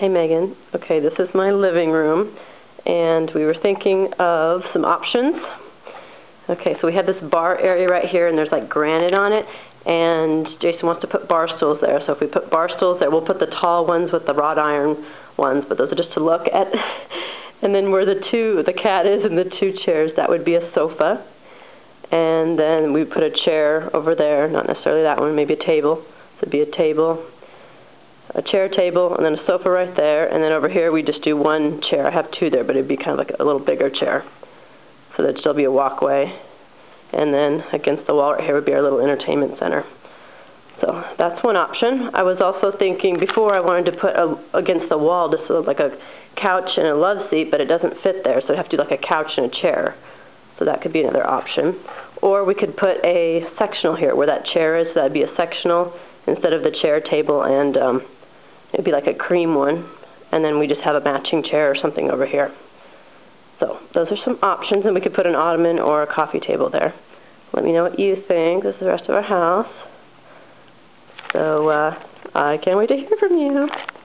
Hey Megan, okay, this is my living room, and we were thinking of some options. Okay, so we have this bar area right here, and there's like granite on it, and Jason wants to put bar stools there. So if we put bar stools there, we'll put the tall ones with the wrought iron ones, but those are just to look at. And then where the cat is and the two chairs, that would be a sofa. And then we put a chair over there, not necessarily that one, maybe a table. So it'd be a table, a chair table, and then a sofa right there, and then over here we just do one chair. I have two there, but it'd be kind of like a little bigger chair. So there'd still be a walkway. And then against the wall right here would be our little entertainment center. So that's one option. I was also thinking before I wanted to put against the wall just sort of like a couch and a love seat, but it doesn't fit there, so I'd have to do like a couch and a chair. So that could be another option. Or we could put a sectional here where that chair is, so that'd be a sectional instead of the chair table, and it'd be like a cream one, and then we just have a matching chair or something over here. So those are some options, and we could put an ottoman or a coffee table there. Let me know what you think. This is the rest of our house. So I can't wait to hear from you.